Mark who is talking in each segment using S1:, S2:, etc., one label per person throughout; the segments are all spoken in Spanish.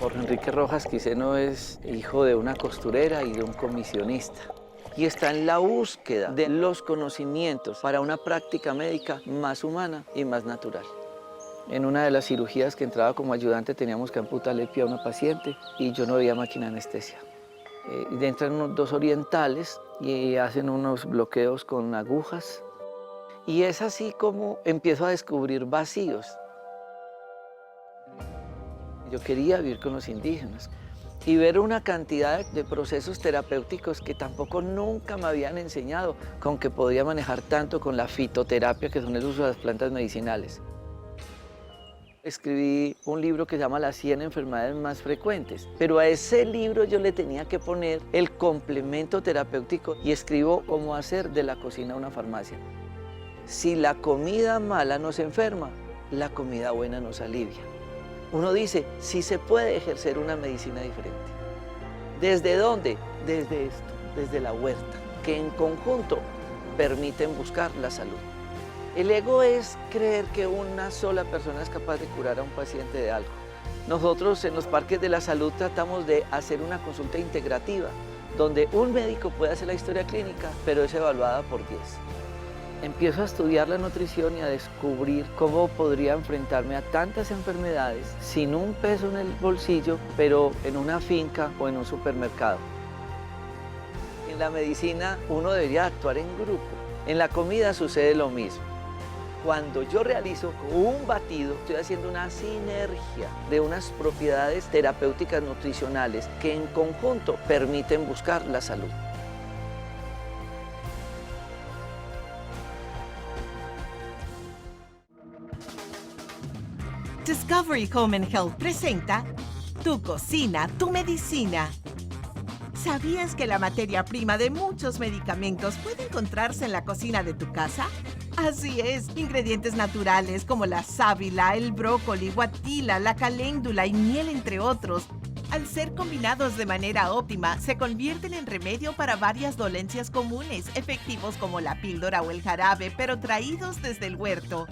S1: Jorge Enrique Rojas Quiseno es hijo de una costurera y de un comisionista. Y está en la búsqueda de los conocimientos para una práctica médica más humana y más natural. En una de las cirugías que entraba como ayudante teníamos que amputarle el pie a una paciente y yo no veía máquina de anestesia. Entran unos dos orientales y hacen unos bloqueos con agujas. Y es así como empiezo a descubrir vacíos. Yo quería vivir con los indígenas y ver una cantidad de procesos terapéuticos que tampoco nunca me habían enseñado, con que podía manejar tanto con la fitoterapia, que son el uso de las plantas medicinales. Escribí un libro que se llama Las 100 enfermedades más frecuentes, pero a ese libro yo le tenía que poner el complemento terapéutico y escribo cómo hacer de la cocina una farmacia. Si la comida mala nos enferma, la comida buena nos alivia. Uno dice, sí se puede ejercer una medicina diferente. ¿Desde dónde? Desde esto, desde la huerta, que en conjunto permiten buscar la salud. El ego es creer que una sola persona es capaz de curar a un paciente de algo. Nosotros en los parques de la salud tratamos de hacer una consulta integrativa, donde un médico puede hacer la historia clínica, pero es evaluada por 10. Empiezo a estudiar la nutrición y a descubrir cómo podría enfrentarme a tantas enfermedades sin un peso en el bolsillo, pero en una finca o en un supermercado. En la medicina uno debería actuar en grupo. En la comida sucede lo mismo. Cuando yo realizo un batido, estoy haciendo una sinergia de unas propiedades terapéuticas nutricionales que en conjunto permiten buscar la salud.
S2: Discovery Home and Health presenta Tu cocina, tu medicina. ¿Sabías que la materia prima de muchos medicamentos puede encontrarse en la cocina de tu casa? Así es, ingredientes naturales como la sábila, el brócoli, guatila, la caléndula y miel, entre otros. Al ser combinados de manera óptima, se convierten en remedio para varias dolencias comunes, efectivos como la píldora o el jarabe, pero traídos desde el huerto.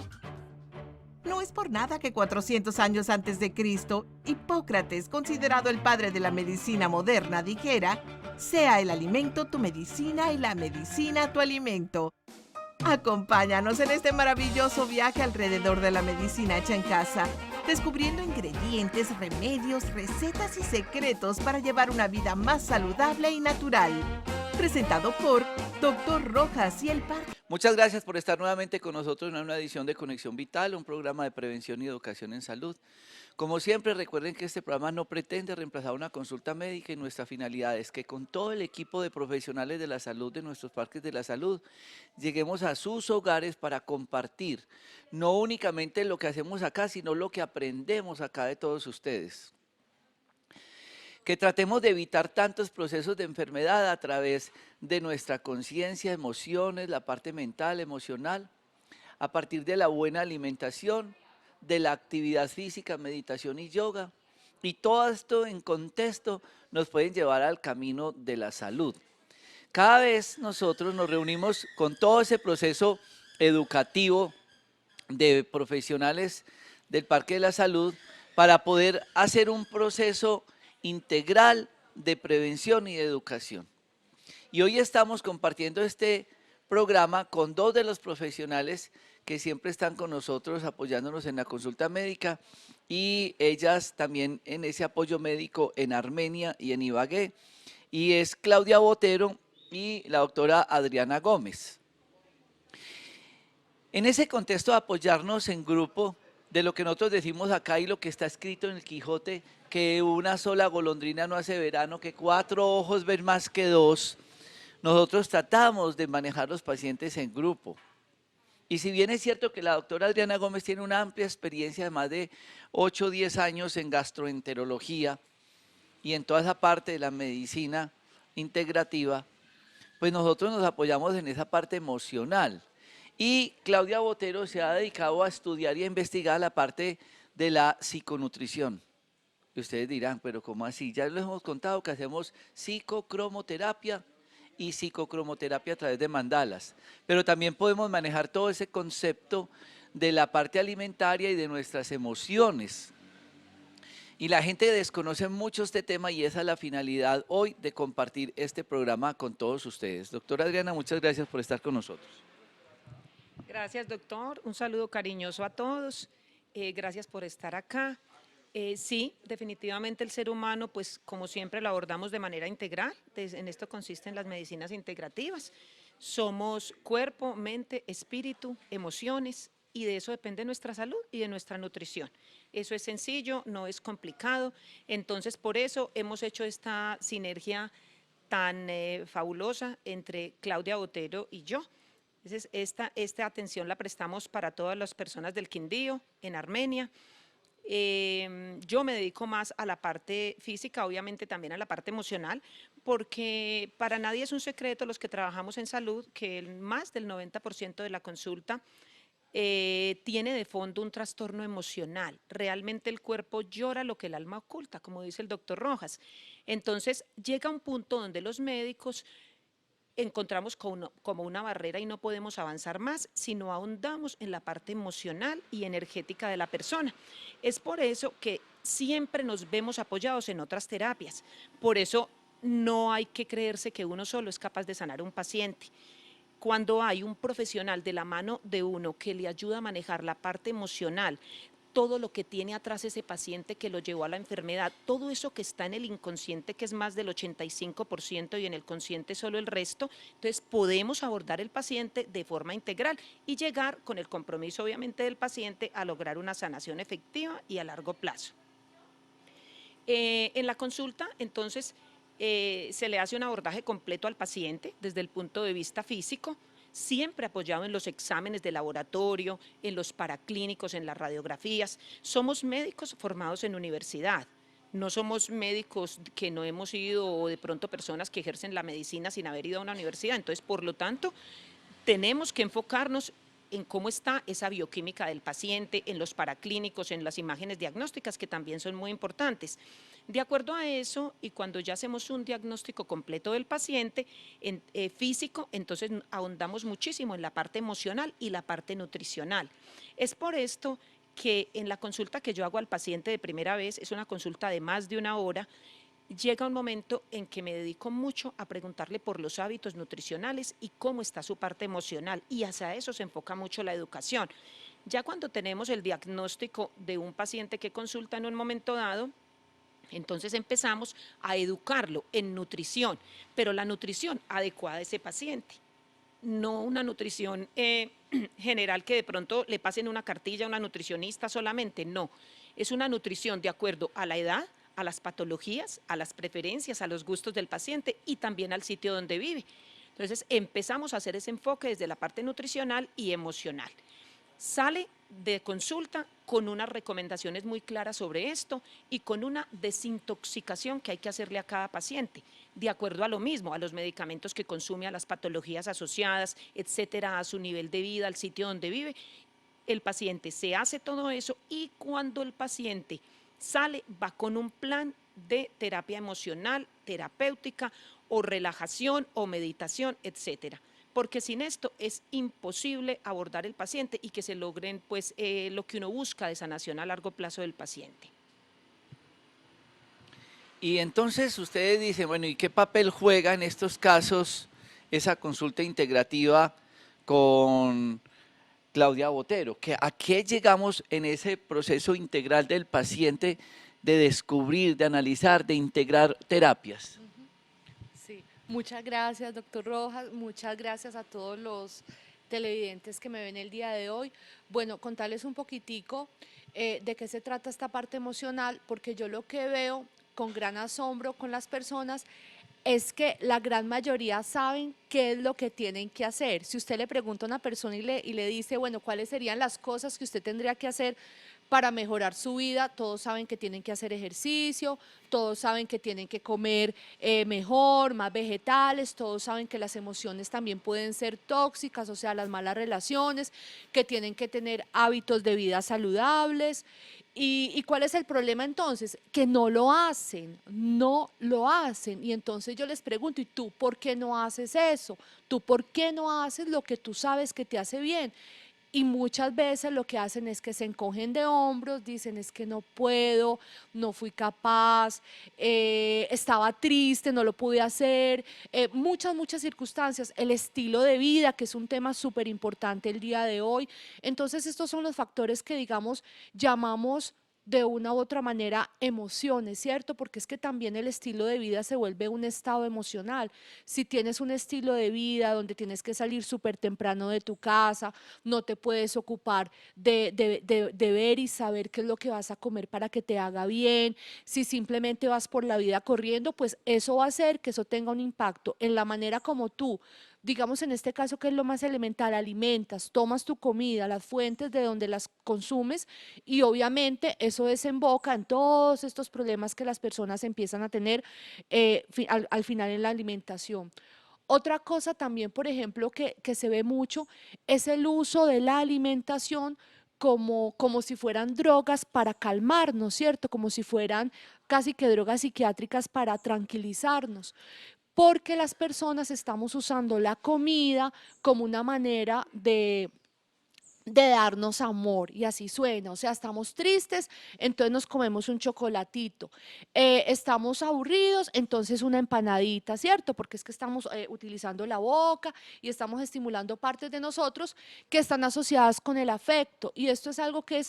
S2: No es por nada que 400 años antes de Cristo, Hipócrates, considerado el padre de la medicina moderna, dijera: sea el alimento tu medicina y la medicina tu alimento. Acompáñanos en este maravilloso viaje alrededor de la medicina hecha en casa, descubriendo ingredientes, remedios, recetas y secretos para llevar una vida más saludable y natural. Presentado por Dr. Rojas y el Parque.
S1: Muchas gracias por estar nuevamente con nosotros en una edición de Conexión Vital, un programa de prevención y educación en salud. Como siempre, recuerden que este programa no pretende reemplazar una consulta médica y nuestra finalidad es que con todo el equipo de profesionales de la salud de nuestros parques de la salud, lleguemos a sus hogares para compartir no únicamente lo que hacemos acá, sino lo que aprendemos acá de todos ustedes. Que tratemos de evitar tantos procesos de enfermedad a través de nuestra conciencia, emociones, la parte mental, emocional, a partir de la buena alimentación, de la actividad física, meditación y yoga. Y todo esto en contexto nos pueden llevar al camino de la salud. Cada vez nosotros nos reunimos con todo ese proceso educativo de profesionales del Parque de la Salud para poder hacer un proceso integral de prevención y de educación. Y hoy estamos compartiendo este programa con dos de los profesionales que siempre están con nosotros apoyándonos en la consulta médica y ellas también en ese apoyo médico en Armenia y en Ibagué, y es Claudia Botero y la doctora Adriana Gómez. En ese contexto de apoyarnos en grupo, de lo que nosotros decimos acá y lo que está escrito en el Quijote, que una sola golondrina no hace verano, que 4 ojos ven más que 2, nosotros tratamos de manejar los pacientes en grupo. Y si bien es cierto que la doctora Adriana Gómez tiene una amplia experiencia de más de 8 o 10 años en gastroenterología y en toda esa parte de la medicina integrativa, pues nosotros nos apoyamos en esa parte emocional. Y Claudia Botero se ha dedicado a estudiar y a investigar la parte de la psiconutrición. Y ustedes dirán, pero ¿cómo así? Ya les hemos contado que hacemos psicocromoterapia y psicocromoterapia a través de mandalas. Pero también podemos manejar todo ese concepto de la parte alimentaria y de nuestras emociones. Y la gente desconoce mucho este tema y esa es la finalidad hoy de compartir este programa con todos ustedes. Doctora Adriana, muchas gracias por estar con nosotros.
S3: Gracias, doctor. Un saludo cariñoso a todos. Gracias por estar acá. Sí, definitivamente el ser humano, pues como siempre lo abordamos de manera integral. En esto consisten las medicinas integrativas. Somos cuerpo, mente, espíritu, emociones y de eso depende nuestra salud y de nuestra nutrición. Eso es sencillo, no es complicado. Entonces, por eso hemos hecho esta sinergia tan fabulosa entre Claudia Botero y yo. Entonces, esta atención la prestamos para todas las personas del Quindío, en Armenia. Yo me dedico más a la parte física, obviamente también a la parte emocional, porque para nadie es un secreto los que trabajamos en salud que más del 90% de la consulta tiene de fondo un trastorno emocional. Realmente el cuerpo llora lo que el alma oculta, como dice el doctor Rojas. Entonces llega un punto donde los médicos encontramos como una barrera y no podemos avanzar más si no ahondamos en la parte emocional y energética de la persona. Es por eso que siempre nos vemos apoyados en otras terapias. Por eso no hay que creerse que uno solo es capaz de sanar a un paciente. Cuando hay un profesional de la mano de uno que le ayuda a manejar la parte emocional, todo lo que tiene atrás ese paciente que lo llevó a la enfermedad, todo eso que está en el inconsciente, que es más del 85% y en el consciente solo el resto, entonces podemos abordar el paciente de forma integral y llegar con el compromiso obviamente del paciente a lograr una sanación efectiva y a largo plazo. En la consulta, entonces, se le hace un abordaje completo al paciente desde el punto de vista físico, siempre apoyado en los exámenes de laboratorio, en los paraclínicos, en las radiografías. Somos médicos formados en universidad, no somos médicos que no hemos ido o de pronto personas que ejercen la medicina sin haber ido a una universidad. Entonces, por lo tanto, tenemos que enfocarnos en cómo está esa bioquímica del paciente, en los paraclínicos, en las imágenes diagnósticas, que también son muy importantes. De acuerdo a eso, y cuando ya hacemos un diagnóstico completo del paciente físico, entonces ahondamos muchísimo en la parte emocional y la parte nutricional. Es por esto que en la consulta que yo hago al paciente de primera vez, es una consulta de más de una hora, llega un momento en que me dedico mucho a preguntarle por los hábitos nutricionales y cómo está su parte emocional, y hacia eso se enfoca mucho la educación. Ya cuando tenemos el diagnóstico de un paciente que consulta en un momento dado, entonces empezamos a educarlo en nutrición, pero la nutrición adecuada a ese paciente, no una nutrición general que de pronto le pasen una cartilla a una nutricionista solamente, no. Es una nutrición de acuerdo a la edad, a las patologías, a las preferencias, a los gustos del paciente y también al sitio donde vive. Entonces empezamos a hacer ese enfoque desde la parte nutricional y emocional. Sale de consulta con unas recomendaciones muy claras sobre esto y con una desintoxicación que hay que hacerle a cada paciente, de acuerdo a lo mismo, a los medicamentos que consume, a las patologías asociadas, etcétera, a su nivel de vida, al sitio donde vive. El paciente se hace todo eso y cuando el paciente sale, va con un plan de terapia emocional, terapéutica o relajación o meditación, etcétera. Porque sin esto es imposible abordar el paciente y que se logren pues, lo que uno busca de sanación a largo plazo del paciente.
S1: Y entonces ustedes dicen, bueno, ¿y qué papel juega en estos casos esa consulta integrativa con Claudia Botero? ¿A qué llegamos en ese proceso integral del paciente de descubrir, de analizar, de integrar terapias?
S4: Sí, muchas gracias, doctor Rojas, muchas gracias a todos los televidentes que me ven el día de hoy. Bueno, contarles un poquitico de qué se trata esta parte emocional, porque yo lo que veo con gran asombro con las personas es que la gran mayoría saben qué es lo que tienen que hacer. Si usted le pregunta a una persona y le dice, bueno, ¿cuáles serían las cosas que usted tendría que hacer para mejorar su vida? Todos saben que tienen que hacer ejercicio, todos saben que tienen que comer mejor, más vegetales, todos saben que las emociones también pueden ser tóxicas, o sea, las malas relaciones, que tienen que tener hábitos de vida saludables. ¿Y cuál es el problema entonces? Que no lo hacen, no lo hacen. Y entonces yo les pregunto, ¿y tú por qué no haces eso? ¿Tú por qué no haces lo que tú sabes que te hace bien? y muchas veces lo que hacen es que se encogen de hombros, dicen es que no puedo, no fui capaz, estaba triste, no lo pude hacer, muchas circunstancias, el estilo de vida, que es un tema súper importante el día de hoy. Entonces estos son los factores que digamos llamamos de una u otra manera emociones, ¿cierto? Porque es que también el estilo de vida se vuelve un estado emocional. Si tienes un estilo de vida donde tienes que salir súper temprano de tu casa, no te puedes ocupar de ver y saber qué es lo que vas a comer para que te haga bien, si simplemente vas por la vida corriendo, pues eso va a hacer que eso tenga un impacto en la manera como tú, digamos en este caso que es lo más elemental, alimentas, tomas tu comida, las fuentes de donde las consumes y obviamente eso desemboca en todos estos problemas que las personas empiezan a tener al final en la alimentación. Otra cosa también, por ejemplo, que se ve mucho es el uso de la alimentación como si fueran drogas para calmarnos, ¿cierto? Como si fueran casi que drogas psiquiátricas para tranquilizarnos porque las personas estamos usando la comida como una manera de darnos amor y así suena, o sea, estamos tristes, entonces nos comemos un chocolatito, estamos aburridos, entonces una empanadita, ¿cierto? Porque es que estamos utilizando la boca y estamos estimulando partes de nosotros que están asociadas con el afecto y esto es algo que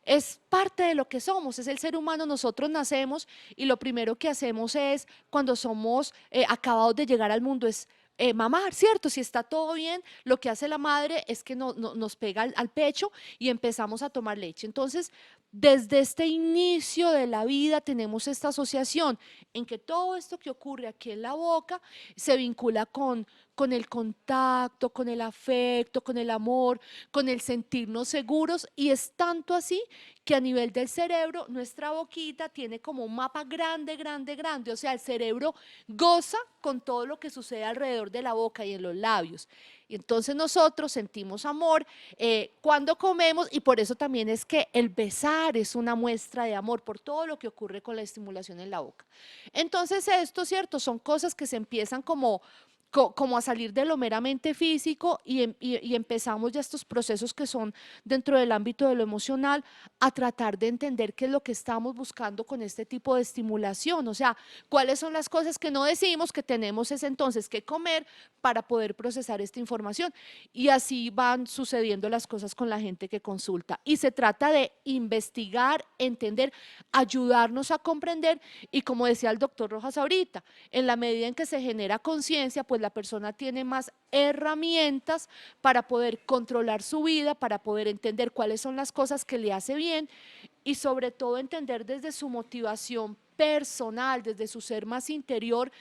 S4: es parte de lo que somos, es el ser humano, nosotros nacemos y lo primero que hacemos es cuando somos acabados de llegar al mundo es mamar, ¿cierto? Si está todo bien, lo que hace la madre es que nos pega al pecho y empezamos a tomar leche. Entonces, desde este inicio de la vida tenemos esta asociación en que todo esto que ocurre aquí en la boca se vincula con el contacto, con el afecto, con el amor, con el sentirnos seguros y es tanto así que a nivel del cerebro nuestra boquita tiene como un mapa grande, grande, grande, o sea, el cerebro goza con todo lo que sucede alrededor de la boca y en los labios. Y entonces nosotros sentimos amor cuando comemos y por eso también es que el besar es una muestra de amor por todo lo que ocurre con la estimulación en la boca. Entonces esto, ¿cierto? Son cosas que se empiezan como a salir de lo meramente físico y empezamos ya estos procesos que son dentro del ámbito de lo emocional a tratar de entender qué es lo que estamos buscando con este tipo de estimulación, o sea, cuáles son las cosas que no decimos que tenemos es entonces que comer para poder procesar esta información y así van sucediendo las cosas con la gente que consulta y se trata de investigar, entender, ayudarnos a comprender y como decía el doctor Rojas ahorita, en la medida en que se genera conciencia, pues la persona tiene más herramientas para poder controlar su vida, para poder entender cuáles son las cosas que le hace bien y sobre todo entender desde su motivación personal, desde su ser más interior,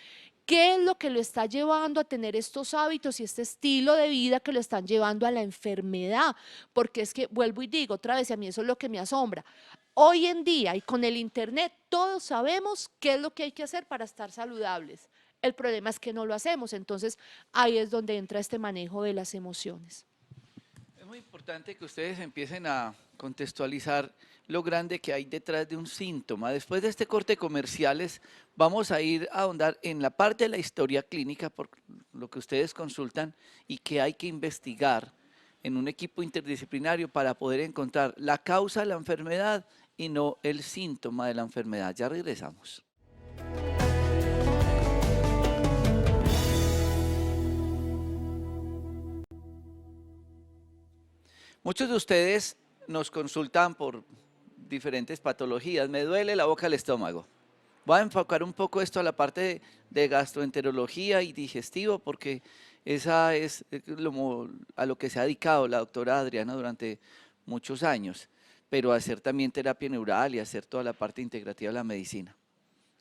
S4: qué es lo que lo está llevando a tener estos hábitos y este estilo de vida que lo están llevando a la enfermedad, porque es que vuelvo y digo otra vez, y a mí eso es lo que me asombra. Hoy en día y con el internet todos sabemos qué es lo que hay que hacer para estar saludables. El problema es que no lo hacemos, entonces ahí es donde entra este manejo de las emociones.
S1: Es muy importante que ustedes empiecen a contextualizar lo grande que hay detrás de un síntoma. Después de este corte de comerciales, vamos a ir a ahondar en la parte de la historia clínica, por lo que ustedes consultan, y que hay que investigar en un equipo interdisciplinario para poder encontrar la causa de la enfermedad y no el síntoma de la enfermedad. Ya regresamos. Muchos de ustedes nos consultan por diferentes patologías. Me duele la boca, el estómago. Voy a enfocar un poco esto a la parte de gastroenterología y digestivo porque esa es a lo que se ha dedicado la doctora Adriana durante muchos años, pero a hacer también terapia neural y hacer toda la parte integrativa de la medicina.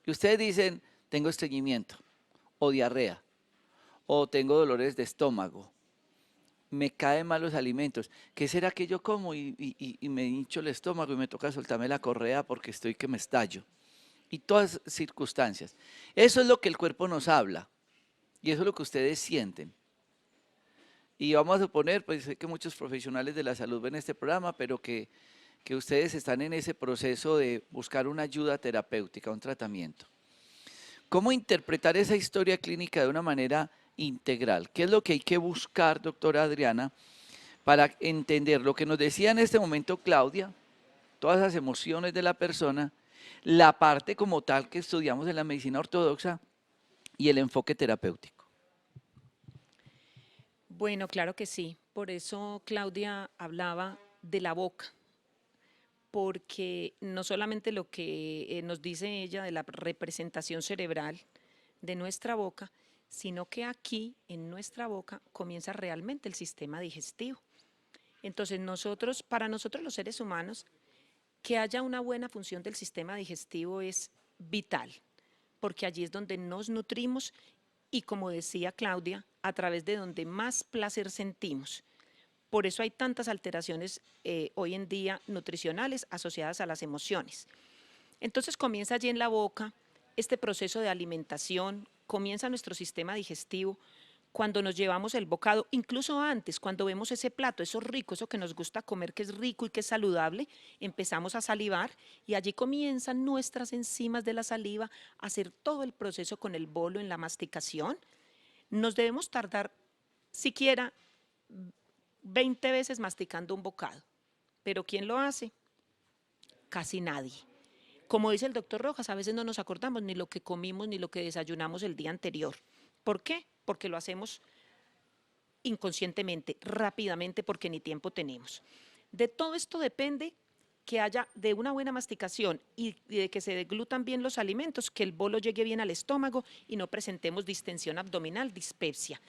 S1: Y ustedes dicen, tengo estreñimiento o diarrea o tengo dolores de estómago. Me caen mal los alimentos. ¿Qué será que yo como y me hincho el estómago y me toca soltarme la correa porque estoy que me estallo? Y todas circunstancias. Eso es lo que el cuerpo nos habla y eso es lo que ustedes sienten. Y vamos a suponer, pues sé que muchos profesionales de la salud ven este programa, pero que ustedes están en ese proceso de buscar una ayuda terapéutica, un tratamiento. ¿Cómo interpretar esa historia clínica de una manera integral? ¿Qué es lo que hay que buscar, doctora Adriana, para entender lo que nos decía en este momento Claudia, todas las emociones de la persona, la parte como tal que estudiamos en la medicina ortodoxa y el enfoque terapéutico.
S3: Bueno, claro que sí. Por eso Claudia hablaba de la boca, porque no solamente lo que nos dice ella de la representación cerebral de nuestra boca, sino que aquí en nuestra boca comienza realmente el sistema digestivo. Entonces para nosotros los seres humanos, que haya una buena función del sistema digestivo es vital, porque allí es donde nos nutrimos y, como decía Claudia, a través de donde más placer sentimos. Por eso hay tantas alteraciones hoy en día nutricionales asociadas a las emociones. Entonces comienza allí en la boca este proceso de alimentación, comienza nuestro sistema digestivo cuando nos llevamos el bocado, incluso antes, cuando vemos ese plato, eso rico, eso que nos gusta comer, que es rico y que es saludable, empezamos a salivar y allí comienzan nuestras enzimas de la saliva a hacer todo el proceso con el bolo en la masticación. Nos debemos tardar siquiera 20 veces masticando un bocado, pero ¿quién lo hace? Casi nadie. Como dice el doctor Rojas, a veces no nos acordamos ni lo que comimos ni lo que desayunamos el día anterior. ¿Por qué? Porque lo hacemos inconscientemente, rápidamente, porque ni tiempo tenemos. De todo esto depende que haya de una buena masticación y de que se deglutan bien los alimentos, que el bolo llegue bien al estómago y no presentemos distensión abdominal, dispepsia.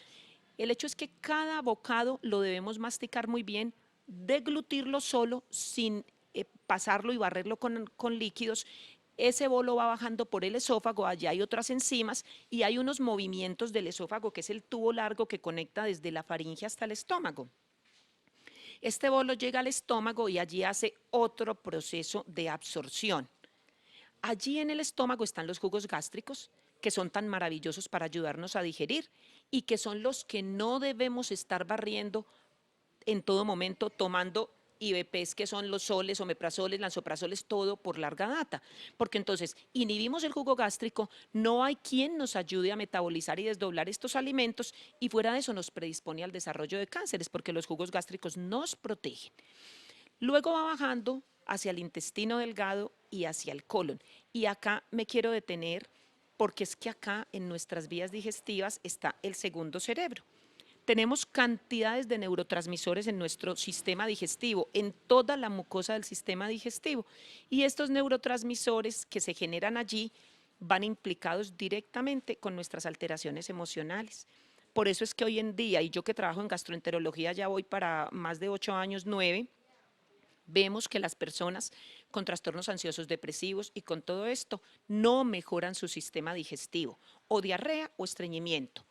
S3: El hecho es que cada bocado lo debemos masticar muy bien, deglutirlo solo sin pasarlo y barrerlo con líquidos. Ese bolo va bajando por el esófago, allá hay otras enzimas y hay unos movimientos del esófago, que es el tubo largo que conecta desde la faringe hasta el estómago. Este bolo llega al estómago y allí hace otro proceso de absorción. Allí en el estómago están los jugos gástricos, que son tan maravillosos para ayudarnos a digerir y que son los que no debemos estar barriendo en todo momento, tomando IBPs, que son los soles, omeprazoles, lansoprazoles, todo por larga data. Porque entonces inhibimos el jugo gástrico, no hay quien nos ayude a metabolizar y desdoblar estos alimentos y fuera de eso nos predispone al desarrollo de cánceres, porque los jugos gástricos nos protegen. Luego va bajando hacia el intestino delgado y hacia el colon. Y acá me quiero detener porque es que acá en nuestras vías digestivas está el segundo cerebro. Tenemos cantidades de neurotransmisores en nuestro sistema digestivo, en toda la mucosa del sistema digestivo. Y estos neurotransmisores que se generan allí van implicados directamente con nuestras alteraciones emocionales. Por eso es que hoy en día, y yo que trabajo en gastroenterología ya voy para más de 8 años, 9, vemos que las personas con trastornos ansiosos depresivos y con todo esto no mejoran su sistema digestivo, o diarrea o estreñimiento,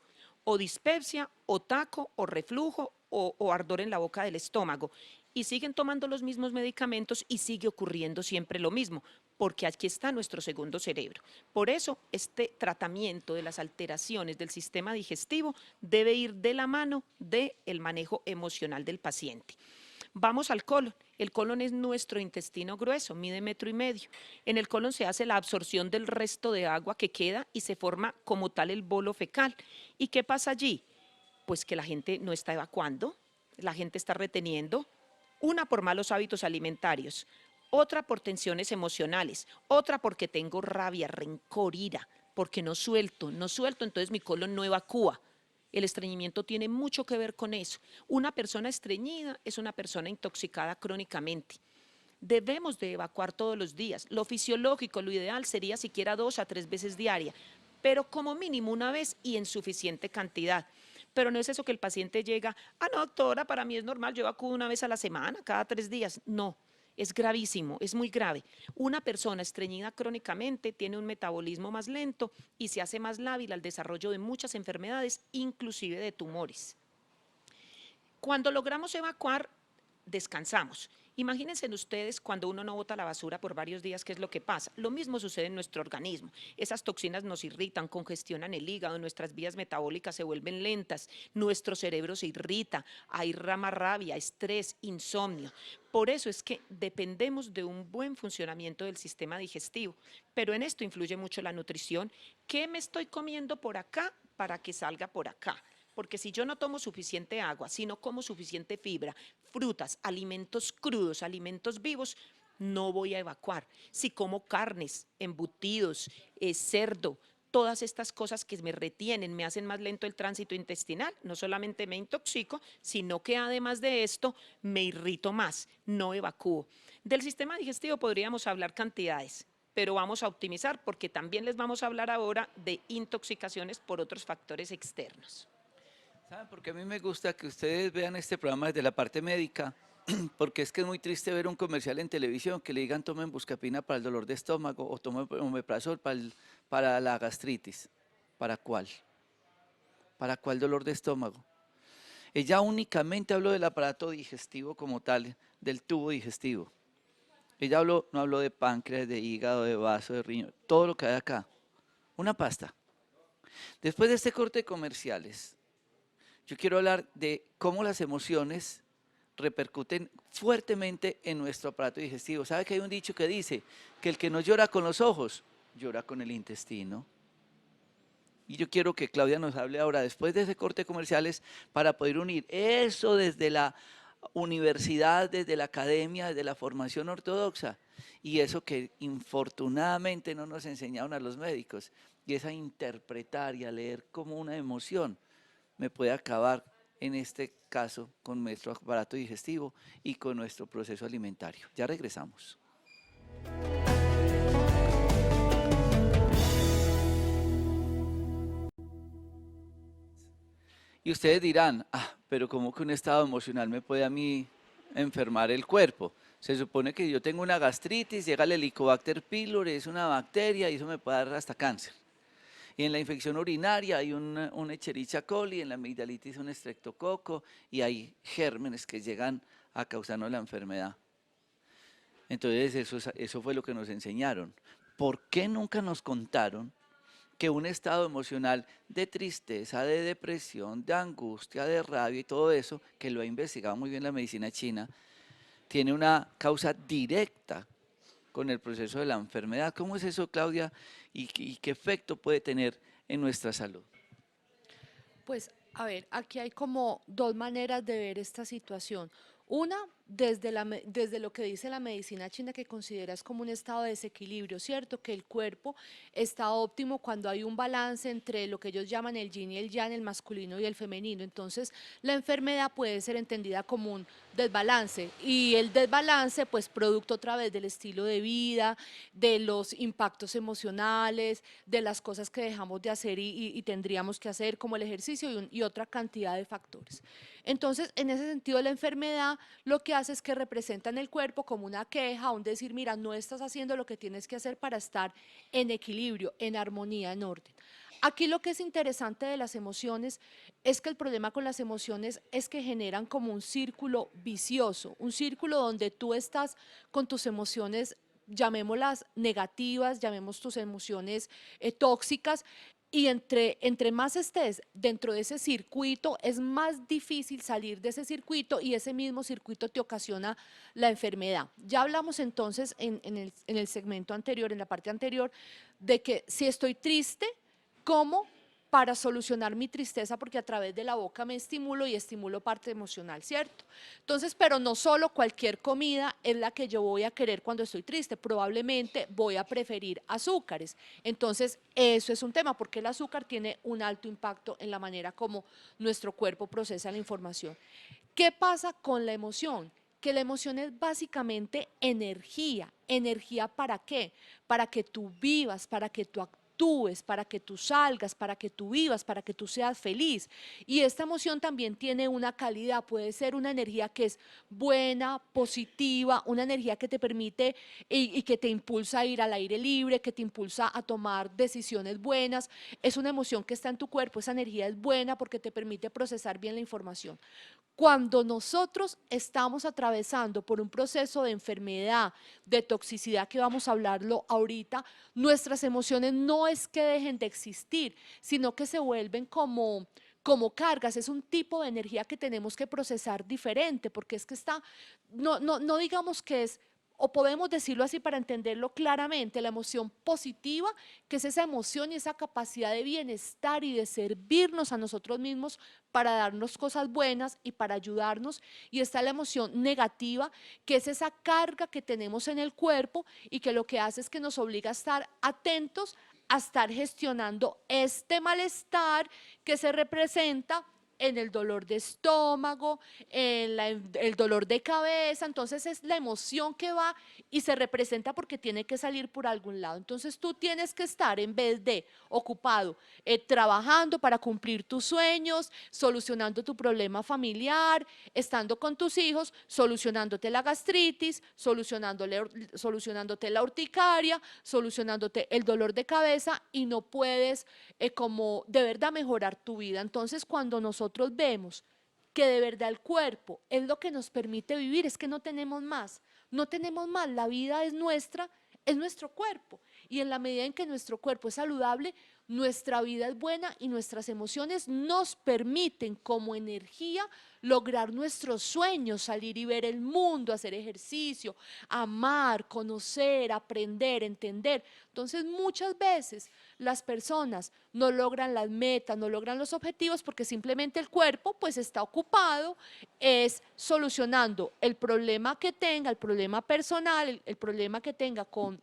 S3: o dispepsia, o taco, o reflujo, o ardor en la boca del estómago. Y siguen tomando los mismos medicamentos y sigue ocurriendo siempre lo mismo, porque aquí está nuestro segundo cerebro. Por eso, este tratamiento de las alteraciones del sistema digestivo debe ir de la mano del manejo emocional del paciente. Vamos al colon. El colon es nuestro intestino grueso, mide 1,5 metros. En el colon se hace la absorción del resto de agua que queda y se forma como tal el bolo fecal. ¿Y qué pasa allí? Pues que la gente no está evacuando, la gente está reteniendo, una por malos hábitos alimentarios, otra por tensiones emocionales, otra porque tengo rabia, rencor, ira, porque no suelto, entonces mi colon no evacúa. El estreñimiento tiene mucho que ver con eso. Una persona estreñida es una persona intoxicada crónicamente. Debemos de evacuar todos los días. Lo fisiológico, lo ideal sería siquiera 2 a 3 veces diaria, pero como mínimo una vez y en suficiente cantidad. Pero no es eso que el paciente llega, no doctora, para mí es normal, yo evacuo una vez a la semana, cada 3 días. No, es gravísimo, es muy grave. Una persona estreñida crónicamente tiene un metabolismo más lento y se hace más lábil al desarrollo de muchas enfermedades, inclusive de tumores. Cuando logramos evacuar, descansamos. Imagínense ustedes cuando uno no bota la basura por varios días, ¿qué es lo que pasa? Lo mismo sucede en nuestro organismo. Esas toxinas nos irritan, congestionan el hígado, nuestras vías metabólicas se vuelven lentas, nuestro cerebro se irrita, hay rabia, estrés, insomnio. Por eso es que dependemos de un buen funcionamiento del sistema digestivo, pero en esto influye mucho la nutrición. ¿Qué me estoy comiendo por acá para que salga por acá? porque si yo no tomo suficiente agua, si no como suficiente fibra, frutas, alimentos crudos, alimentos vivos, no voy a evacuar. Si como carnes, embutidos, cerdo, todas estas cosas que me retienen, me hacen más lento el tránsito intestinal, no solamente me intoxico, sino que además de esto me irrito más, no evacúo. Del sistema digestivo podríamos hablar cantidades, pero vamos a optimizar porque también les vamos a hablar ahora de intoxicaciones por otros factores externos.
S1: ¿Saben? Porque a mí me gusta que ustedes vean este programa desde la parte médica, porque es que es muy triste ver un comercial en televisión que le digan tomen buscapina para el dolor de estómago o tomen omeprazol para la gastritis. ¿Para cuál? ¿Para cuál dolor de estómago? Ella únicamente habló del aparato digestivo como tal, del tubo digestivo. Ella no habló de páncreas, de hígado, de vaso, de riñón, todo lo que hay acá. Una pasta. Después de este corte de comerciales, yo quiero hablar de cómo las emociones repercuten fuertemente en nuestro aparato digestivo. ¿Sabe que hay un dicho que dice que el que no llora con los ojos, llora con el intestino? Y yo quiero que Claudia nos hable ahora, después de ese corte de comerciales, para poder unir eso desde la universidad, desde la academia, desde la formación ortodoxa, y eso que infortunadamente no nos enseñaron a los médicos, y es a interpretar y a leer como una emoción me puede acabar, en este caso, con nuestro aparato digestivo y con nuestro proceso alimentario. Ya regresamos. Y ustedes dirán, pero ¿cómo que un estado emocional me puede a mí enfermar el cuerpo? Se supone que yo tengo una gastritis, llega el Helicobacter pylori, es una bacteria y eso me puede dar hasta cáncer. Y en la infección urinaria hay un Escherichia coli, en la amigdalitis un estreptococo y hay gérmenes que llegan a causarnos la enfermedad. Entonces eso fue lo que nos enseñaron. ¿Por qué nunca nos contaron que un estado emocional de tristeza, de depresión, de angustia, de rabia y todo eso, que lo ha investigado muy bien la medicina china, tiene una causa directa con el proceso de la enfermedad? ¿Cómo es eso, Claudia? ¿Y qué efecto puede tener en nuestra salud?
S4: Pues, a ver, aquí hay como dos maneras de ver esta situación. Una, desde lo que dice la medicina china, que consideras como un estado de desequilibrio, ¿cierto? Que el cuerpo está óptimo cuando hay un balance entre lo que ellos llaman el yin y el yang, el masculino y el femenino. Entonces, la enfermedad puede ser entendida como un desbalance, y el desbalance, pues, producto otra vez del estilo de vida, de los impactos emocionales, de las cosas que dejamos de hacer y tendríamos que hacer, como el ejercicio y otra cantidad de factores. Entonces, en ese sentido, la enfermedad lo que hace es que representa en el cuerpo como una queja, un decir, mira, no estás haciendo lo que tienes que hacer para estar en equilibrio, en armonía, en orden. Aquí lo que es interesante de las emociones es que el problema con las emociones es que generan como un círculo vicioso, un círculo donde tú estás con tus emociones, llamémoslas negativas, llamemos tus emociones tóxicas, y entre más estés dentro de ese circuito, es más difícil salir de ese circuito, y ese mismo circuito te ocasiona la enfermedad. Ya hablamos entonces en el segmento anterior, en la parte anterior, de que si estoy triste, ¿cómo? Para solucionar mi tristeza, porque a través de la boca me estimulo y estimulo parte emocional, ¿cierto? Entonces, pero no solo cualquier comida es la que yo voy a querer cuando estoy triste, probablemente voy a preferir azúcares. Entonces, eso es un tema, porque el azúcar tiene un alto impacto en la manera como nuestro cuerpo procesa la información. ¿Qué pasa con la emoción? Que la emoción es básicamente energía. ¿Energía para qué? Para que tú vivas, para que tú actúes, para que tú salgas, para que tú vivas, para que tú seas feliz. Y esta emoción también tiene una calidad, puede ser una energía que es buena, positiva, una energía que te permite y que te impulsa a ir al aire libre, que te impulsa a tomar decisiones buenas. Es una emoción que está en tu cuerpo, esa energía es buena porque te permite procesar bien la información. Cuando nosotros estamos atravesando por un proceso de enfermedad, de toxicidad, que vamos a hablarlo ahorita, nuestras emociones no es que dejen de existir, sino que se vuelven como cargas. Es un tipo de energía que tenemos que procesar diferente, porque es que está, no digamos que es o podemos decirlo así para entenderlo claramente, la emoción positiva, que es esa emoción y esa capacidad de bienestar y de servirnos a nosotros mismos para darnos cosas buenas y para ayudarnos. Y está la emoción negativa, que es esa carga que tenemos en el cuerpo y que lo que hace es que nos obliga a estar atentos, a estar gestionando este malestar que se representa en el dolor de estómago, el dolor de cabeza. Entonces es la emoción que va y se representa porque tiene que salir por algún lado. Entonces tú tienes que estar, en vez de ocupado, trabajando para cumplir tus sueños, solucionando tu problema familiar, estando con tus hijos, solucionándote la gastritis, solucionándote la urticaria, solucionándote el dolor de cabeza, y no puedes como de verdad mejorar tu vida. Entonces cuando nosotros vemos que de verdad el cuerpo es lo que nos permite vivir, es que no tenemos más, no tenemos más, la vida es nuestra, es nuestro cuerpo, y en la medida en que nuestro cuerpo es saludable, nuestra vida es buena y nuestras emociones nos permiten como energía lograr nuestros sueños, salir y ver el mundo, hacer ejercicio, amar, conocer, aprender, entender. Entonces muchas veces las personas no logran las metas, no logran los objetivos porque simplemente el cuerpo pues está ocupado, es solucionando el problema que tenga, el problema personal, el problema que tenga con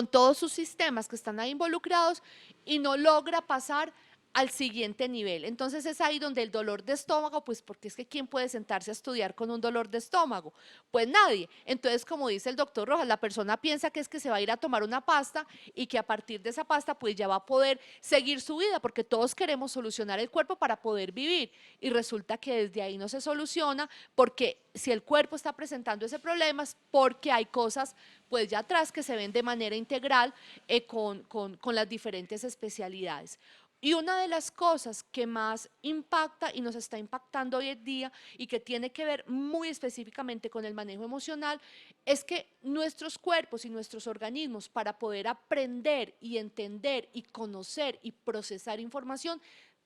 S4: todos sus sistemas que están ahí involucrados, y no logra pasar al siguiente nivel. Entonces es ahí donde el dolor de estómago, pues porque es que ¿quién puede sentarse a estudiar con un dolor de estómago? Pues nadie. Entonces, como dice el doctor Rojas, la persona piensa que es que se va a ir a tomar una pasta y que a partir de esa pasta pues ya va a poder seguir su vida, porque todos queremos solucionar el cuerpo para poder vivir, y resulta que desde ahí no se soluciona, porque si el cuerpo está presentando ese problema es porque hay cosas pues ya atrás que se ven de manera integral con las diferentes especialidades. Y una de las cosas que más impacta y nos está impactando hoy en día, y que tiene que ver muy específicamente con el manejo emocional, es que nuestros cuerpos y nuestros organismos, para poder aprender y entender y conocer y procesar información,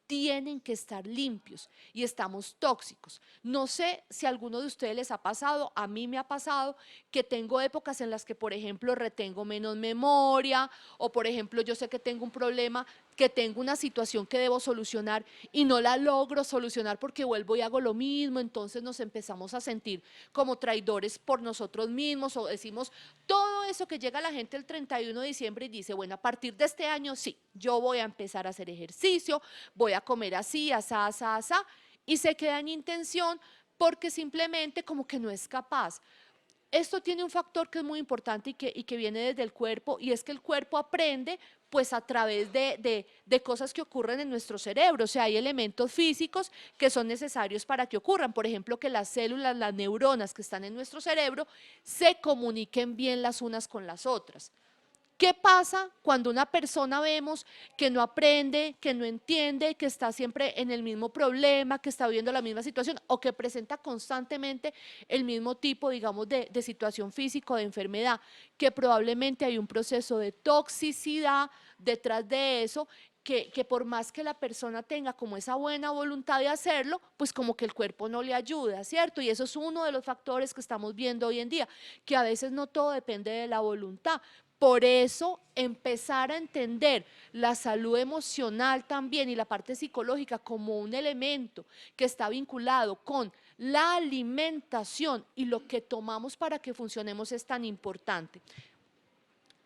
S4: tienen que estar limpios, y estamos tóxicos. No sé si a alguno de ustedes les ha pasado, a mí me ha pasado que tengo épocas en las que, por ejemplo, retengo menos memoria, o por ejemplo, yo sé que tengo un problema, que tengo una situación que debo solucionar y no la logro solucionar porque vuelvo y hago lo mismo. Entonces nos empezamos a sentir como traidores por nosotros mismos, o decimos todo eso que llega a la gente el 31 de diciembre y dice, bueno, a partir de este año sí, yo voy a empezar a hacer ejercicio, voy a comer así, asá, asá, asá, y se queda en intención porque simplemente como que no es capaz. Esto tiene un factor que es muy importante y que viene desde el cuerpo, y es que el cuerpo aprende pues a través de cosas que ocurren en nuestro cerebro. O sea, hay elementos físicos que son necesarios para que ocurran. Por ejemplo, que las células, las neuronas que están en nuestro cerebro se comuniquen bien las unas con las otras. ¿Qué pasa cuando una persona vemos que no aprende, que no entiende, que está siempre en el mismo problema, que está viviendo la misma situación, o que presenta constantemente el mismo tipo, digamos, de situación física o de enfermedad? Que probablemente hay un proceso de toxicidad detrás de eso, que por más que la persona tenga como esa buena voluntad de hacerlo, pues como que el cuerpo no le ayuda, ¿cierto? Y eso es uno de los factores que estamos viendo hoy en día, que a veces no todo depende de la voluntad. Por eso, empezar a entender la salud emocional también y la parte psicológica como un elemento que está vinculado con la alimentación y lo que tomamos para que funcionemos es tan importante.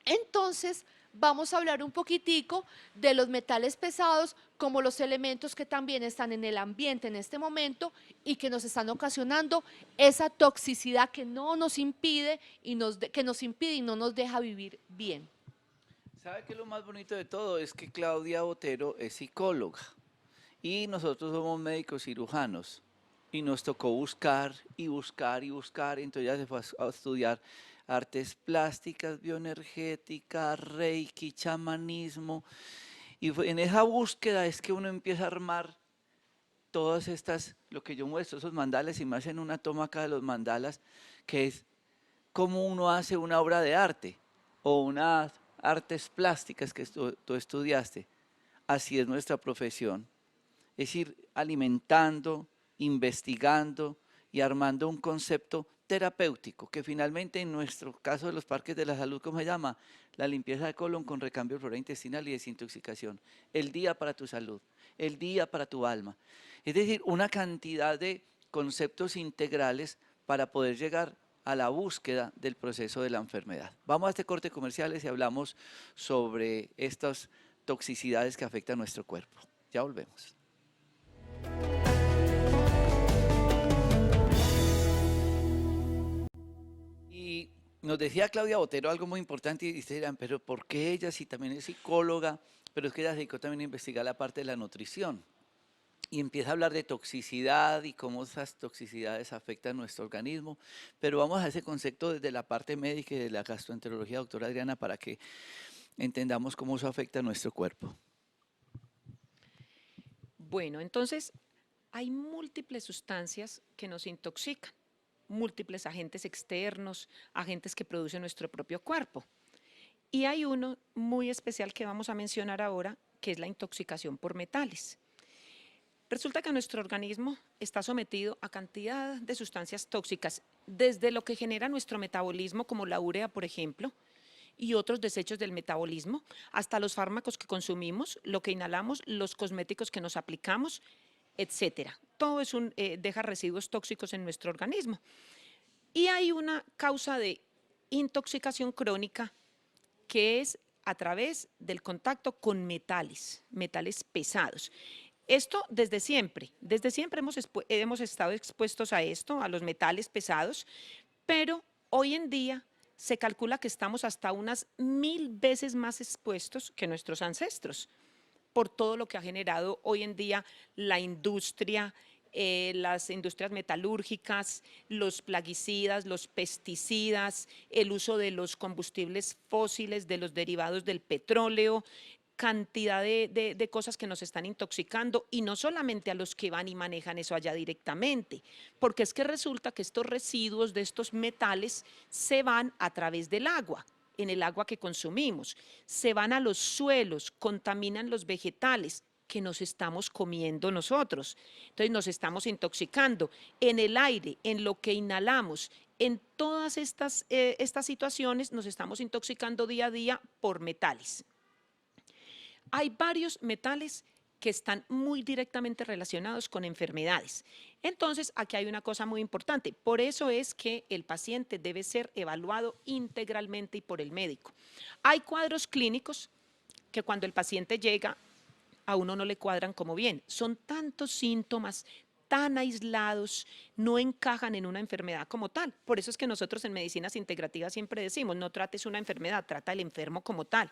S4: Entonces, vamos a hablar un poquitico de los metales pesados como los elementos que también están en el ambiente en este momento y que nos están ocasionando esa toxicidad que no nos impide y no nos deja vivir bien.
S1: ¿Sabe qué es lo más bonito de todo? Es que Claudia Botero es psicóloga y nosotros somos médicos cirujanos, y nos tocó buscar y buscar y buscar. Entonces ya se fue a estudiar artes plásticas, bioenergética, reiki, chamanismo, y en esa búsqueda es que uno empieza a armar todas estas, lo que yo muestro, esos mandalas, y me hacen una toma acá de los mandalas, que es cómo uno hace una obra de arte o unas artes plásticas que tú estudiaste. Así es nuestra profesión, es ir alimentando, investigando y armando un concepto terapéutico, que finalmente en nuestro caso de los parques de la salud, ¿cómo se llama? La limpieza de colon con recambio de flora intestinal y desintoxicación. El día para tu salud, el día para tu alma. Es decir, una cantidad de conceptos integrales para poder llegar a la búsqueda del proceso de la enfermedad. Vamos a este corte comerciales y hablamos sobre estas toxicidades que afectan a nuestro cuerpo. Ya volvemos. Y nos decía Claudia Botero algo muy importante y ustedes dirán, pero ¿por qué ella si también es psicóloga? Pero es que ella se dedicó también a investigar la parte de la nutrición y empieza a hablar de toxicidad y cómo esas toxicidades afectan nuestro organismo, pero vamos a ese concepto desde la parte médica y de la gastroenterología, doctora Adriana, para que entendamos cómo eso afecta a nuestro cuerpo.
S3: Bueno, entonces hay múltiples sustancias que nos intoxican, múltiples agentes externos, agentes que produce nuestro propio cuerpo. Y hay uno muy especial que vamos a mencionar ahora, que es la intoxicación por metales. Resulta que nuestro organismo está sometido a cantidad de sustancias tóxicas, desde lo que genera nuestro metabolismo, como la urea, por ejemplo, y otros desechos del metabolismo, hasta los fármacos que consumimos, lo que inhalamos, los cosméticos que nos aplicamos, etcétera. Todo es deja residuos tóxicos en nuestro organismo. Y hay una causa de intoxicación crónica que es a través del contacto con metales, metales pesados. Esto desde siempre hemos estado expuestos a esto, a los metales pesados, pero hoy en día se calcula que estamos hasta unas 1000 veces más expuestos que nuestros ancestros, por todo lo que ha generado hoy en día la industria, las industrias metalúrgicas, los plaguicidas, los pesticidas, el uso de los combustibles fósiles, de los derivados del petróleo, cantidad de cosas que nos están intoxicando, y no solamente a los que van y manejan eso allá directamente, porque es que resulta que estos residuos de estos metales se van a través del agua, en el agua que consumimos, se van a los suelos, contaminan los vegetales que nos estamos comiendo nosotros. Entonces nos estamos intoxicando en el aire, en lo que inhalamos, en todas estas situaciones nos estamos intoxicando día a día por metales. Hay varios metales que están muy directamente relacionados con enfermedades. Entonces, aquí hay una cosa muy importante. Por eso es que el paciente debe ser evaluado integralmente y por el médico. Hay cuadros clínicos que cuando el paciente llega, a uno no le cuadran como bien. Son tantos síntomas, tan aislados, no encajan en una enfermedad como tal. Por eso es que nosotros en medicinas integrativas siempre decimos, no trates una enfermedad, trata al enfermo como tal.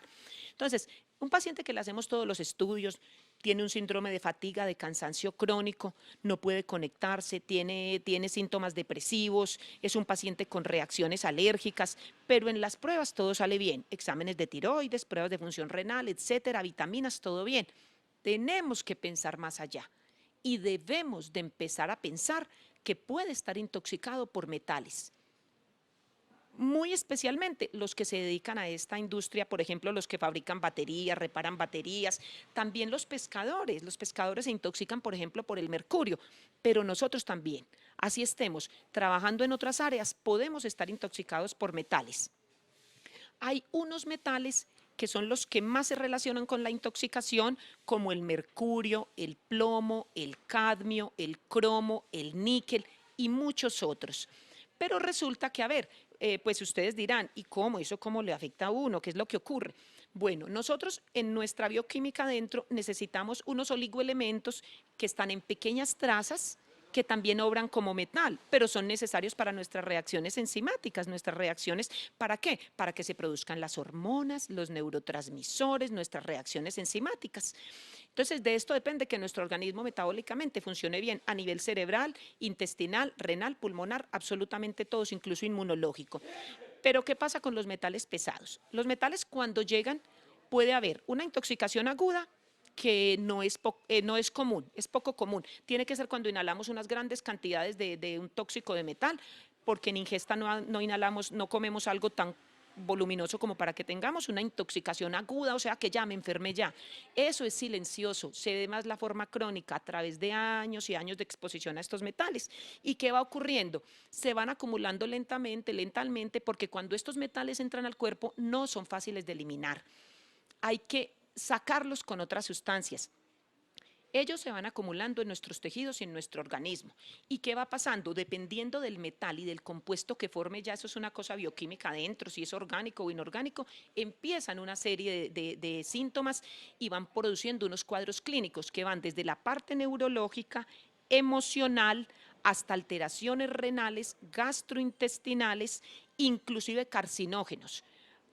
S3: Entonces, un paciente que le hacemos todos los estudios, tiene un síndrome de fatiga, de cansancio crónico, no puede conectarse, tiene síntomas depresivos, es un paciente con reacciones alérgicas, pero en las pruebas todo sale bien, exámenes de tiroides, pruebas de función renal, etcétera, vitaminas, todo bien. Tenemos que pensar más allá. Y debemos de empezar a pensar que puede estar intoxicado por metales. Muy especialmente los que se dedican a esta industria, por ejemplo, los que fabrican baterías, reparan baterías, también los pescadores se intoxican, por ejemplo, por el mercurio, pero nosotros también, así estemos trabajando en otras áreas, podemos estar intoxicados por metales. Hay unos metales que son los que más se relacionan con la intoxicación, como el mercurio, el plomo, el cadmio, el cromo, el níquel y muchos otros. Pero resulta que, a ver, pues ustedes dirán, ¿y cómo? ¿Eso cómo le afecta a uno? ¿Qué es lo que ocurre? Bueno, nosotros en nuestra bioquímica adentro necesitamos unos oligoelementos que están en pequeñas trazas, que también obran como metal, pero son necesarios para nuestras reacciones enzimáticas, nuestras reacciones, ¿para qué? Para que se produzcan las hormonas, los neurotransmisores, nuestras reacciones enzimáticas. Entonces, de esto depende que nuestro organismo metabólicamente funcione bien a nivel cerebral, intestinal, renal, pulmonar, absolutamente todos, incluso inmunológico. Pero, ¿qué pasa con los metales pesados? Los metales, cuando llegan, puede haber una intoxicación aguda, que no es común, es poco común. Tiene que ser cuando inhalamos unas grandes cantidades de un tóxico de metal, porque en ingesta no inhalamos, no comemos algo tan voluminoso como para que tengamos una intoxicación aguda, o sea que ya me enfermé ya. Eso es silencioso, se ve más la forma crónica a través de años y años de exposición a estos metales. ¿Y qué va ocurriendo? Se van acumulando lentamente, porque cuando estos metales entran al cuerpo no son fáciles de eliminar. Hay que sacarlos con otras sustancias. Ellos se van acumulando en nuestros tejidos y en nuestro organismo. ¿Y qué va pasando? Dependiendo del metal y del compuesto que forme, ya eso es una cosa bioquímica adentro, si es orgánico o inorgánico, empiezan una serie de síntomas y van produciendo unos cuadros clínicos que van desde la parte neurológica, emocional, hasta alteraciones renales, gastrointestinales, inclusive carcinógenos.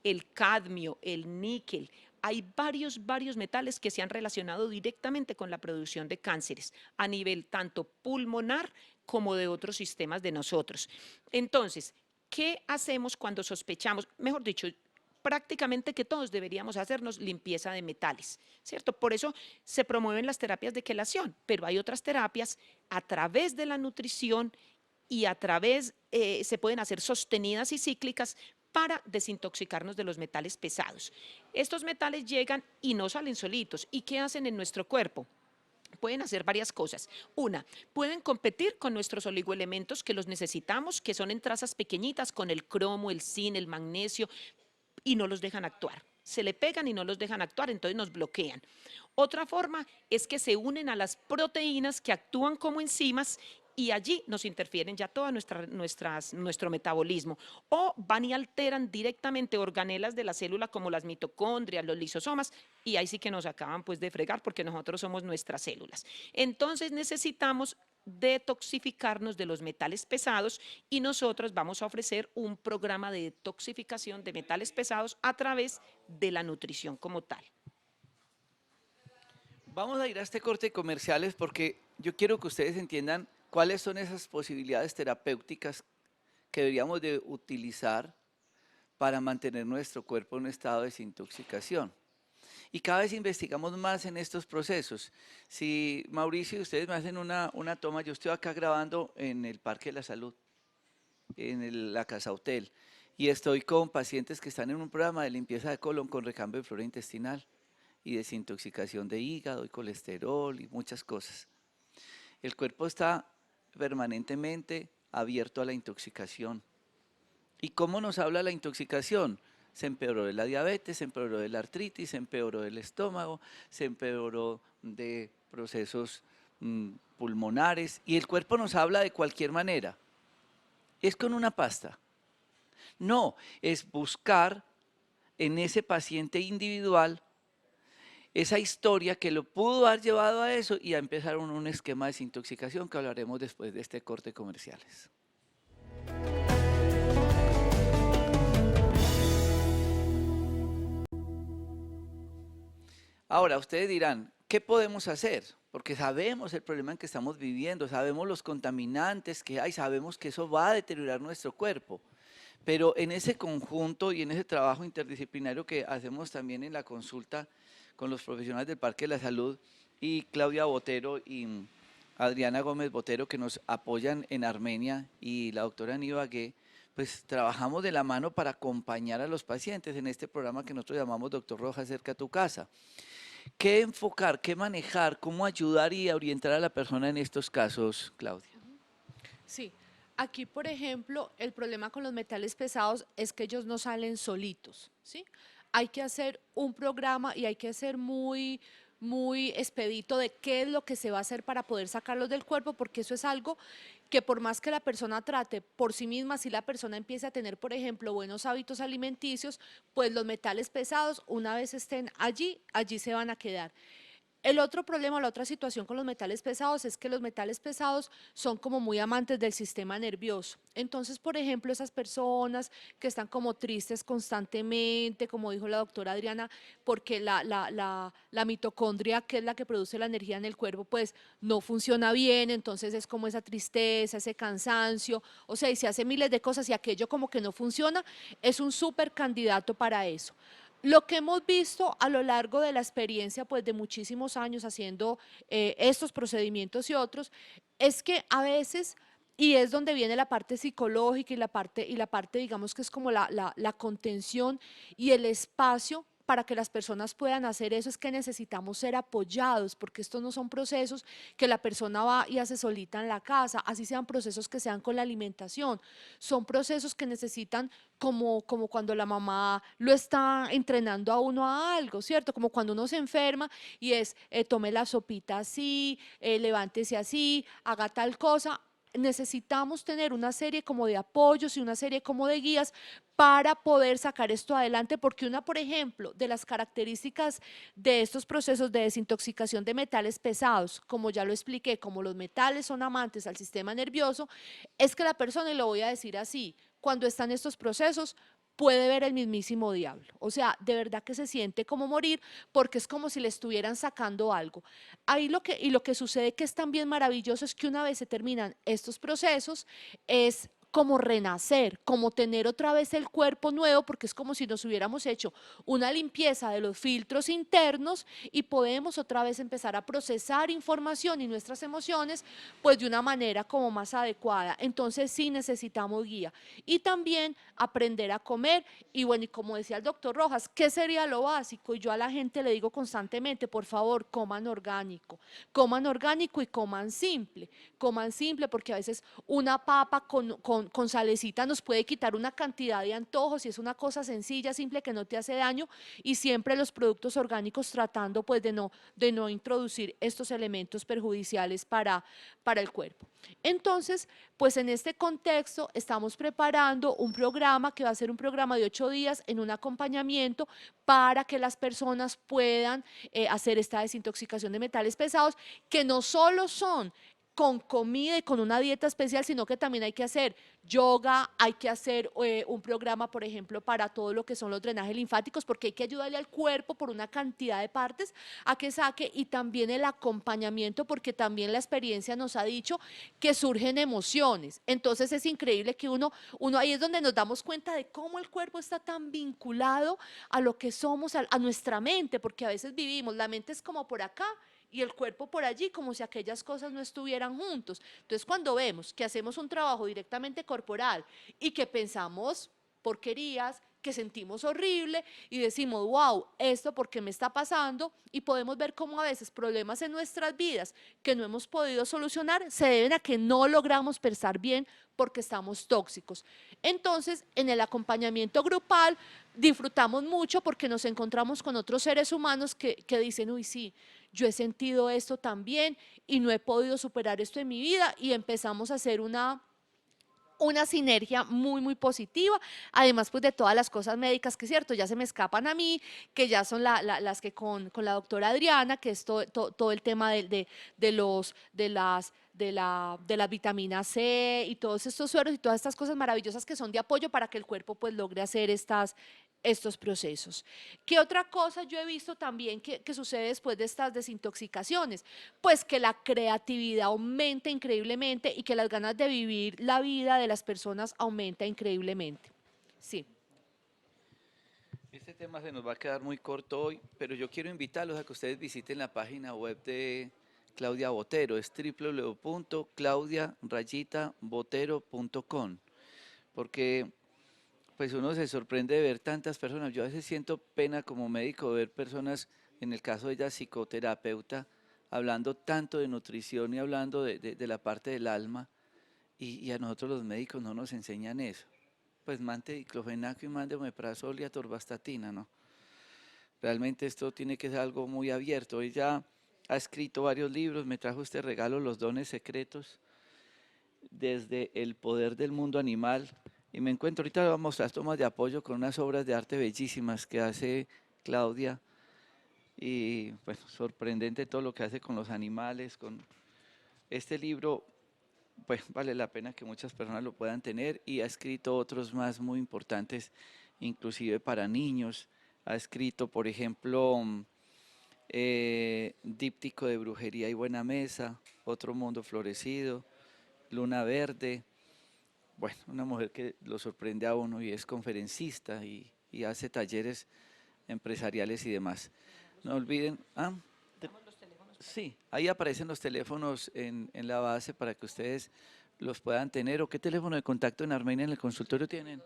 S3: El cadmio, el níquel. Hay varios metales que se han relacionado directamente con la producción de cánceres a nivel tanto pulmonar como de otros sistemas de nosotros. Entonces, ¿qué hacemos cuando sospechamos? Mejor dicho, prácticamente que todos deberíamos hacernos limpieza de metales, ¿cierto? Por eso se promueven las terapias de quelación, pero hay otras terapias a través de la nutrición y a través, se pueden hacer sostenidas y cíclicas para desintoxicarnos de los metales pesados. Estos metales llegan y no salen solitos. ¿Y qué hacen en nuestro cuerpo? Pueden hacer varias cosas. Una, pueden competir con nuestros oligoelementos que los necesitamos, que son en trazas pequeñitas, con el cromo, el zinc, el magnesio, y no los dejan actuar. Se le pegan y no los dejan actuar, entonces nos bloquean. Otra forma es que se unen a las proteínas que actúan como enzimas y allí nos interfieren ya todo nuestro metabolismo, o van y alteran directamente organelas de la célula como las mitocondrias, los lisosomas, y ahí sí que nos acaban pues de fregar porque nosotros somos nuestras células. Entonces necesitamos detoxificarnos de los metales pesados y nosotros vamos a ofrecer un programa de detoxificación de metales pesados a través de la nutrición como tal.
S1: Vamos a ir a este corte de comerciales porque yo quiero que ustedes entiendan cuáles son esas posibilidades terapéuticas que deberíamos de utilizar para mantener nuestro cuerpo en un estado de desintoxicación. Y cada vez investigamos más en estos procesos. Si Mauricio y ustedes me hacen una toma, yo estoy acá grabando en el Parque de la Salud, en la Casa Hotel, y estoy con pacientes que están en un programa de limpieza de colon con recambio de flora intestinal y desintoxicación de hígado y colesterol y muchas cosas. El cuerpo está permanentemente abierto a la intoxicación. ¿Y cómo nos habla la intoxicación? Se empeoró de la diabetes, se empeoró de la artritis, se empeoró del estómago, se empeoró de procesos pulmonares y el cuerpo nos habla de cualquier manera. ¿Es con una pasta? No, es buscar en ese paciente individual esa historia que lo pudo haber llevado a eso y a empezar un esquema de desintoxicación que hablaremos después de este corte de comerciales. Ahora, ustedes dirán, ¿qué podemos hacer? Porque sabemos el problema en que estamos viviendo, sabemos los contaminantes que hay, sabemos que eso va a deteriorar nuestro cuerpo. Pero en ese conjunto y en ese trabajo interdisciplinario que hacemos también en la consulta con los profesionales del Parque de la Salud y Claudia Botero y Adriana Gómez Botero que nos apoyan en Armenia y la doctora Nibagué, pues trabajamos de la mano para acompañar a los pacientes en este programa que nosotros llamamos Doctor Rojas cerca a tu casa. ¿Qué enfocar, qué manejar, cómo ayudar y orientar a la persona en estos casos, Claudia?
S4: Sí, aquí por ejemplo el problema con los metales pesados es que ellos no salen solitos, ¿sí? Hay que hacer un programa y hay que ser muy expedito de qué es lo que se va a hacer para poder sacarlos del cuerpo, porque eso es algo que por más que la persona trate por sí misma, si la persona empieza a tener, por ejemplo, buenos hábitos alimenticios, pues los metales pesados, una vez estén allí se van a quedar. El otro problema, la otra situación con los metales pesados es que los metales pesados son como muy amantes del sistema nervioso. Entonces, por ejemplo, esas personas que están como tristes constantemente, como dijo la doctora Adriana, porque la mitocondria, que es la que produce la energía en el cuerpo, pues no funciona bien, entonces es como esa tristeza, ese cansancio, o sea, y se hace miles de cosas y aquello como que no funciona, es un súper candidato para eso. Lo que hemos visto a lo largo de la experiencia, pues de muchísimos años haciendo estos procedimientos y otros, es que a veces y es donde viene la parte psicológica y la parte, digamos que es como la contención y el espacio para que las personas puedan hacer eso. Es que necesitamos ser apoyados, porque estos no son procesos que la persona va y hace solita en la casa, así sean procesos que sean con la alimentación, son procesos que necesitan como cuando la mamá lo está entrenando a uno a algo, ¿cierto? Como cuando uno se enferma y es, tome la sopita así, levántese así, haga tal cosa. Necesitamos tener una serie como de apoyos y una serie como de guías para poder sacar esto adelante, porque una, por ejemplo, de las características de estos procesos de desintoxicación de metales pesados, como ya lo expliqué, como los metales son amantes al sistema nervioso, es que la persona, y lo voy a decir así, cuando está en estos procesos, puede ver el mismísimo diablo. O sea, de verdad que se siente como morir, porque es como si le estuvieran sacando algo. Ahí lo que sucede, que es también maravilloso, es que una vez se terminan estos procesos, es como renacer, como tener otra vez el cuerpo nuevo, porque es como si nos hubiéramos hecho una limpieza de los filtros internos y podemos otra vez empezar a procesar información y nuestras emociones pues de una manera como más adecuada. Entonces sí necesitamos guía y también aprender a comer. Y bueno, y como decía el doctor Rojas, ¿qué sería lo básico? Y yo a la gente le digo constantemente, por favor, coman orgánico y coman simple, porque a veces una papa con salecita nos puede quitar una cantidad de antojos y es una cosa sencilla, simple, que no te hace daño, y siempre los productos orgánicos tratando pues de no introducir estos elementos perjudiciales para el cuerpo. Entonces, pues en este contexto estamos preparando un programa que va a ser un programa de 8 días en un acompañamiento para que las personas puedan hacer esta desintoxicación de metales pesados, que no solo son con comida y con una dieta especial, sino que también hay que hacer yoga, hay que hacer un programa, por ejemplo, para todo lo que son los drenajes linfáticos, porque hay que ayudarle al cuerpo por una cantidad de partes a que saque, y también el acompañamiento, porque también la experiencia nos ha dicho que surgen emociones. Entonces es increíble que uno ahí es donde nos damos cuenta de cómo el cuerpo está tan vinculado a lo que somos, a nuestra mente, porque a veces vivimos, la mente es como por acá y el cuerpo por allí, como si aquellas cosas no estuvieran juntos. Entonces, cuando vemos que hacemos un trabajo directamente corporal y que pensamos porquerías, que sentimos horrible y decimos, wow, esto por qué me está pasando, y podemos ver cómo a veces problemas en nuestras vidas que no hemos podido solucionar se deben a que no logramos pensar bien porque estamos tóxicos. Entonces, en el acompañamiento grupal disfrutamos mucho porque nos encontramos con otros seres humanos que dicen, uy, sí, yo he sentido esto también y no he podido superar esto en mi vida, y empezamos a hacer una sinergia muy, muy positiva, además pues de todas las cosas médicas que es cierto, ya se me escapan a mí, que ya son las que con la doctora Adriana, que es todo el tema de las vitaminas C y todos estos sueros y todas estas cosas maravillosas que son de apoyo para que el cuerpo pues logre hacer estos procesos. ¿Qué otra cosa yo he visto también que sucede después de estas desintoxicaciones? Pues que la creatividad aumenta increíblemente y que las ganas de vivir la vida de las personas aumenta increíblemente. Sí.
S1: Este tema se nos va a quedar muy corto hoy, pero yo quiero invitarlos a que ustedes visiten la página web de Claudia Botero, es www.claudia-botero.com, porque pues uno se sorprende de ver tantas personas. Yo a veces siento pena como médico ver personas, en el caso de ella psicoterapeuta, hablando tanto de nutrición y hablando de la parte del alma, y a nosotros los médicos no nos enseñan eso. Pues mante diclofenaco y mande omeprazol y atorvastatina, ¿no? Realmente esto tiene que ser algo muy abierto. Ella ha escrito varios libros, me trajo este regalo, Los dones secretos, desde el poder del mundo animal. Y me encuentro, ahorita le voy a mostrar tomas de apoyo con unas obras de arte bellísimas que hace Claudia. Y bueno, sorprendente todo lo que hace con los animales, con este libro, pues vale la pena que muchas personas lo puedan tener, y ha escrito otros más muy importantes, inclusive para niños. Ha escrito, por ejemplo, Díptico de brujería y buena mesa, Otro mundo florecido, Luna verde. Bueno, una mujer que lo sorprende a uno y es conferencista y hace talleres empresariales y demás. No olviden, Sí, ahí aparecen los teléfonos en la base para que ustedes los puedan tener. ¿O qué teléfono de contacto en Armenia en el consultorio tienen?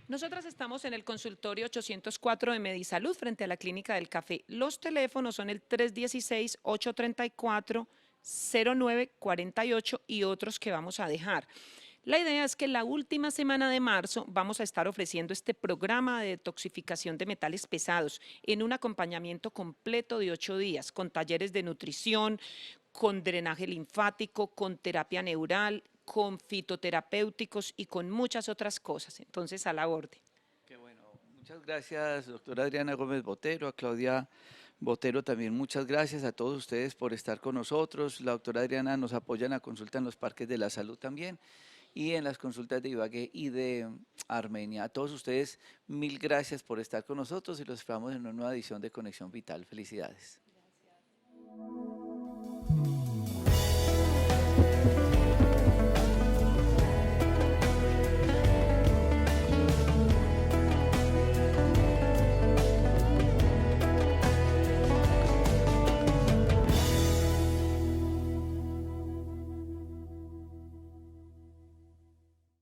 S3: Nosotras estamos en el consultorio 804 de Medisalud frente a la Clínica del Café. Los teléfonos son el 316-834-0948 y otros que vamos a dejar. La idea es que la última semana de marzo vamos a estar ofreciendo este programa de detoxificación de metales pesados en un acompañamiento completo de 8 días, con talleres de nutrición, con drenaje linfático, con terapia neural, con fitoterapéuticos y con muchas otras cosas. Entonces, a la orden.
S1: Qué bueno. Muchas gracias, doctora Adriana Gómez Botero, a Claudia Botero también muchas gracias, a todos ustedes por estar con nosotros. La doctora Adriana nos apoya en la consulta en los parques de la salud también y en las consultas de Ibagué y de Armenia. A todos ustedes, mil gracias por estar con nosotros y los esperamos en una nueva edición de Conexión Vital. Felicidades.